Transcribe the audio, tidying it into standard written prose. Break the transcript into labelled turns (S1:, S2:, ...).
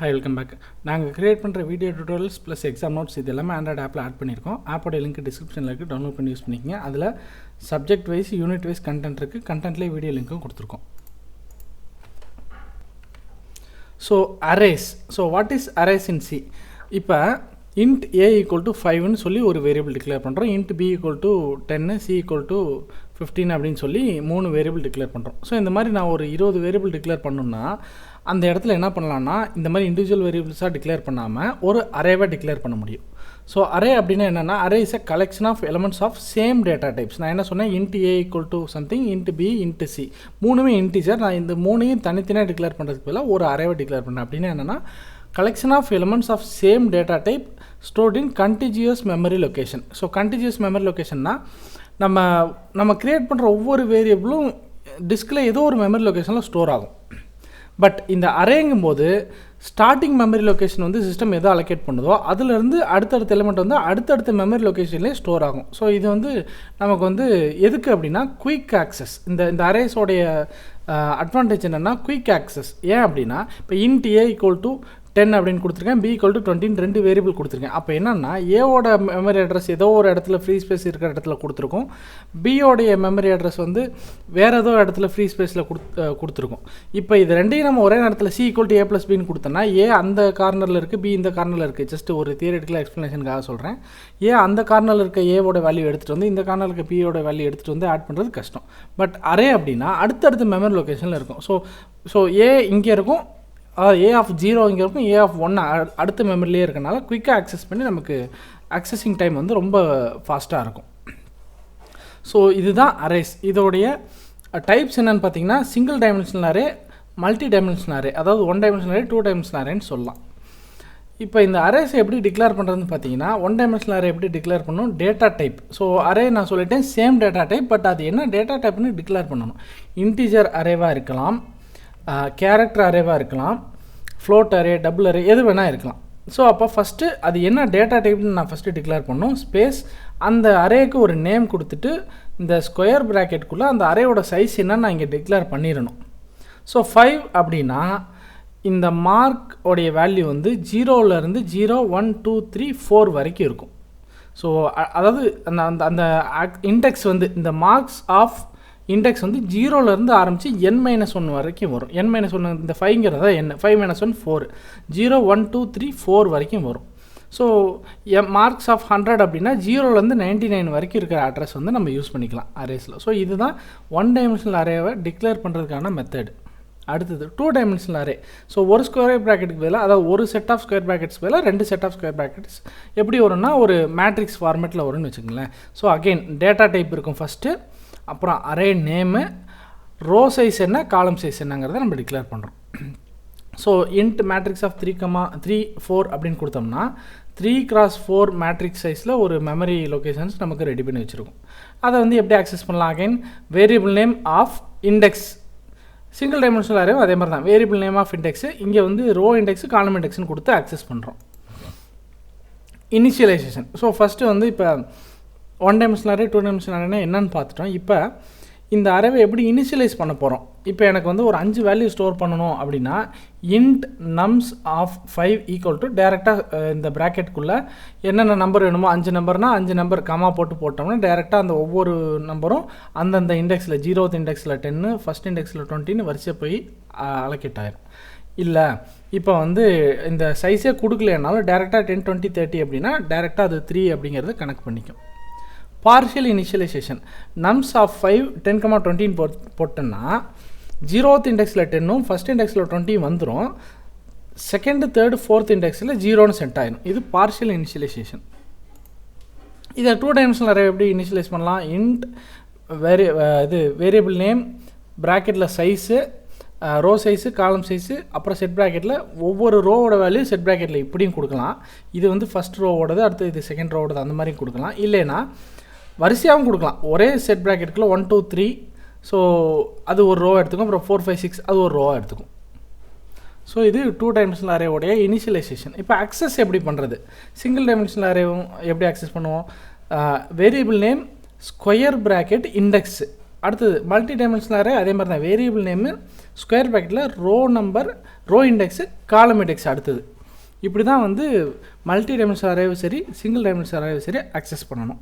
S1: Hi, welcome back. நாங்கள் create பண்ணுற video tutorials plus exam notes இது எல்லாமே ஆண்ட்ராய்டு ஆப்பில் ஆட் பண்ணியிருக்கோம். ஆப்போட லிங்க் டிஸ்கிரிப்ஷனில் இருக்குது, டவுன்லோட் பண்ணி யூஸ் பண்ணிக்கங்க. அதில் subject wise unit wise content இருக்குது, கண்டென்ட்லேயே வீடியோ லிங்க்கும் கொடுத்துருக்கோம். So arrays. So what is arrays in C? இப்போ int a ஈக்குவல் டு 5ன்னு சொல்லி ஒரு வேரியபிள் டிக்ளேர் பண்ணுறோம். int b equal to 10, c equal to 15 அப்படின்னு சொல்லி 3 வேரியபிள் டிக்ளேர் பண்ணுறோம். ஸோ இந்த மாதிரி நான் ஒரு 20 வேரியபிள் டிக்ளேர் பண்ணணும்னா அந்த இடத்துல என்ன பண்ணலான்னா, இந்த மாதிரி இண்டிவிஜுவல் வேரியபிள்ஸாக டிக்ளேர் பண்ணாமல் ஒரு அரேவை டிக்ளேர் பண்ண முடியும். ஸோ அரே அப்படின்னா என்னென்னா, array is a collection of elements of same data types. நான் என்ன சொன்னேன், int a equal to something, int b, int c, மூணுமே இன்டிஜர். நான் இந்த மூணையும் தனித்தனியாக டிக்ளேர் பண்ணுறதுக்கு பதிலாக ஒரு அரேவை டிக்ளேர் பண்ணேன். அப்படின்னா என்னென்னா, collection of elements of same data type stored in contiguous memory location. So contiguous memory லொக்கேஷன்னா நம்ம கிரியேட் பண்ணுற ஒவ்வொரு வேரியபிளும் டிஸ்கில் ஏதோ ஒரு மெமரி லொக்கேஷனில் ஸ்டோர் ஆகும். பட் இந்த அரேங்கும் போது ஸ்டார்டிங் மெமரி லொக்கேஷன் வந்து சிஸ்டம் எதோ அலோகேட் பண்ணுதோ அதிலேருந்து அடுத்தடுத்த எலிமெண்ட் வந்து அடுத்தடுத்த மெமரி லொக்கேஷன்லேயே ஸ்டோர் ஆகும். ஸோ இது வந்து நமக்கு வந்து எதுக்கு அப்படின்னா குயிக் ஆக்சஸ். இந்த அரேஸோடைய அட்வான்டேஜ் என்னென்னா குயிக் ஆக்சஸ். ஏன் அப்படின்னா, இப்போ int a ஈக்குவல் டு 10 அப்படின்னு கொடுத்துருக்கேன், b ஈக்குவல் டு 20 2 வேரியபிள் கொடுத்துருக்கேன். அப்போ என்னென்னா, ஏவோட மெமரி அட்ரஸ் ஏதோ ஒரு இடத்துல ஃப்ரீ ஸ்பேஸ் இருக்கிற இடத்துல கொடுத்துருக்கோம், பியோடைய மெமரி அட்ரஸ் வந்து வேறு ஏதோ இடத்துல ஃப்ரீ ஸ்பேஸில் கொடுத்துருக்கோம். இப்போ இது ரெண்டையும் நம்ம ஒரே நேரத்தில் c equal to a plus பின்னு கொடுத்தோன்னா, ஏ அந்த கார்னரில் இருக்குது, பி இந்த கார்னரில் இருக்குது. ஜஸ்ட் ஒரு தியரிட்டிக்கல் எக்ஸ்ப்ளனேஷனுக்காக சொல்கிறேன். அந்த கார்னரில் இருக்க ஏவோட வேல்யூ எடுத்துகிட்டு வந்து இந்த கார்னரில் இருக்க பியோட வேல்யூ எடுத்துகிட்டு வந்து ஆட் பண்ணுறது கஷ்டம். பட் அரே அப்படின்னா அடுத்தடுத்த மெமரி லொக்கேஷனில் இருக்கும். ஸோ ஏ இங்கே இருக்கும், ஏ ஆஃப் 0 இங்கே இருக்கும், ஏ ஆஃப் 1 அடுத்த மெமரிலேயே இருக்கனால குயிக்காக ஆக்சஸ் பண்ணி நமக்கு ஆக்சஸிங் டைம் வந்து ரொம்ப ஃபாஸ்ட்டாக இருக்கும். ஸோ இதுதான் அரேஸ். இதோடைய டைப்ஸ் என்னென்னு பார்த்தீங்கன்னா, single dimensional array, multi dimensional array, அதாவது 1 டைமென்ஷனல் அரே, 2 டைமென்ஷனல் அரேன்னு சொல்லலாம். இப்போ இந்த அரேஸை எப்படி டிக்ளேர் பண்ணுறதுன்னு பார்த்தீங்கன்னா, 1 டைமென்ஷனல் அரே எப்படி டிக்ளேர் பண்ணணும், டேட்டா டைப். ஸோ அரே நான் சொல்லிட்டேன் சேம் டேட்டா டைப், பட் அது என்ன டேட்டா டைப்னு டிக்ளேர் பண்ணணும். இன்டிஜர் அரேவாக இருக்கலாம், கேரக்டர் அரேவாக இருக்கலாம், ஃப்ளோட் அரே, டபுள் அரே, எது வேணால் இருக்கலாம். ஸோ அப்போ ஃபஸ்ட்டு அது என்ன டேட்டா டைப்னு நான் ஃபஸ்ட்டு டிக்ளேர் பண்ணணும். ஸ்பேஸ் அந்த அரேக்கு ஒரு நேம் கொடுத்துட்டு இந்த ஸ்கொயர் ப்ராக்கெட்டுக்குள்ளே அந்த அரேயோட சைஸ் என்னன்னு நான் இங்கே டிக்ளேர் பண்ணிடணும். ஸோ 5 அப்படின்னா இந்த மார்க் உடைய வேல்யூ வந்து 0லேருந்து 0 1 2 3 4 வரைக்கும் இருக்கும். ஸோ அதாவது அந்த இண்டெக்ஸ் வந்து இந்த மார்க்ஸ் ஆஃப் இண்டெக்ஸ் வந்து 0லேருந்து ஆரம்பித்து n-1 வரைக்கும் வரும். n-1 இந்த 5ங்கிறதா n, 5 - 1 4, 0 1 2 3 4 வரைக்கும் வரும். ஸோ மார்க்ஸ் ஆஃப் 100 அப்படின்னா 0லேருந்து 99 வரைக்கும் இருக்கிற அட்ரஸ் வந்து நம்ம யூஸ் பண்ணிக்கலாம் அரேஸில். ஸோ இதுதான் 1 டைமென்ஷனல் அரேவை டிக்ளேர் பண்ணுறதுக்கான மெத்தட். அடுத்தது 2 டைமென்ஷனல் அரே. ஸோ ஒரு ஸ்கொயர் ப்ராக்கெட்டுக்கு பதிலாக, அதாவது ஒரு செட் ஆஃப் ஸ்கொயர் ப்ராக்கெட்ஸ் பதிலாக 2 செட் ஆஃப் ஸ்கொயர் ப்ராக்கெட்ஸ் எப்படி வரும்னா ஒரு மேட்ரிக்ஸ் ஃபார்மேட்டில் வரும்னு வச்சுக்கோங்களேன். ஸோ அகெயின் டேட்டா டைப் இருக்கும் ஃபஸ்ட்டு, அப்புறம் அரே நேமு, ரோ சைஸ் என்ன, காலம் சைஸ் என்னங்கிறத நம்ம டிக்ளேர் பண்ணுறோம். ஸோ int மேட்ரிக்ஸ் ஆஃப் 3, 4 அப்படின்னு கொடுத்தோம்னா 3x4 மேட்ரிக்ஸ் சைஸில் ஒரு மெமரி லொக்கேஷன்ஸ் நமக்கு ரெடி பண்ணி வச்சுருக்கோம். அதை வந்து எப்படி ஆக்சஸ் பண்ணலாம், again variable name of index. Single dimensional array அதே மாதிரி தான், வேரியபிள் நேம் ஆஃப் இண்டெக்ஸு, இங்கே வந்து ரோ இண்டெக்ஸு காலம் இண்டெக்ஸ்னு கொடுத்து ஆக்சஸ் பண்ணுறோம். இனிஷியலைசேஷன். ஸோ ஃபஸ்ட்டு வந்து இப்போ 1 டைமென்ஷனல் அரே 2 டைமென்ஷனல் அரேனா என்னன்னு பார்த்துட்டோம். இப்போ இந்த அரேவை எப்படி இனிஷியலைஸ் பண்ண போகிறோம். இப்போ எனக்கு வந்து ஒரு 5 வேல்யூ ஸ்டோர் பண்ணணும் அப்படின்னா int nums of 5 equal to டேரெக்டாக இந்த ப்ராக்கெட்டுக்குள்ளே என்னென்ன நம்பர் வேணுமோ 5 நம்பர்னால் 5 நம்பர் கமா போட்டோம்னா டேரெக்டாக அந்த ஒவ்வொரு நம்பரும் அந்தந்த இண்டெக்ஸில் 0th இண்டெக்ஸில் 10, ஃபஸ்ட் இண்டெக்ஸில் 20ன்னு வரிசையாக போய் அலோகேட் ஆயிரும். இல்லை இப்போ வந்து இந்த சைஸே கொடுக்கலனாலும் டேரெக்டாக 10 20 30 அப்படின்னா டேரெக்டாக அது 3 அப்படிங்கிறது கனெக்ட் பண்ணிக்கும். Partial initialization. நம்ஸ் ஆஃப் 5 10, 20 போட்டோன்னா 0th இண்டெக்ஸில் 10ம் ஃபஸ்ட் இண்டெக்ஸில் 20 வந்துடும், செகண்ட் தேர்டு ஃபோர்த் இண்டெக்ஸில் 0ன்னு செட் ஆகிடும். இது பார்ஷியல் இனிஷியலைசேஷன். இதை 2 டைமென்ஷனல் அரே எப்படி இனிஷியலைஸ் பண்ணலாம், int வேரியபிள் நேம், ப்ராக்கெட்டில் size, row size, column size, அப்புறம் செட் ப்ராக்கெட்டில் ஒவ்வொரு ரோவோட வேல்யூ செட் ப்ராக்கெட்டில் இப்படியும் கொடுக்கலாம். இது வந்து ஃபஸ்ட் ரோவோடது, அடுத்து இது செகண்ட் ரோவோடது, அந்த மாதிரி கொடுக்கலாம். இல்லைன்னா வரிசையாகவும் கொடுக்கலாம். ஒரே செட் ப்ராக்கெட்டுக்குள்ள 1 2 3, ஸோ அது ஒரு ரோ எடுத்துக்கும், அப்புறம் 4 5 6 அது ஒரு ரோவாக எடுத்துக்கும். ஸோ இது 2 டைமென்ஷனல் அரேவோடைய இனிஷியலைசேஷன். இப்போ அக்சஸ் எப்படி பண்ணுறது, சிங்கிள் டைமென்ஷனல் அரேவும் எப்படி அக்சஸ் பண்ணுவோம், variable name, square bracket, index, அடுத்தது மல்டி டைமென்ஷனல் அரே அதே மாதிரி தான். வேரியபிள் நேமு, ஸ்கொயர் பேக்கெட்டில் row number, row index, column index அடுத்தது. இப்படி தான் வந்து மல்டி டைமென்ஷனல் அரேவும் சரி, சிங்கிள் டைமென்ஷனல் அரேவும் சரி அக்சஸ் பண்ணணும்.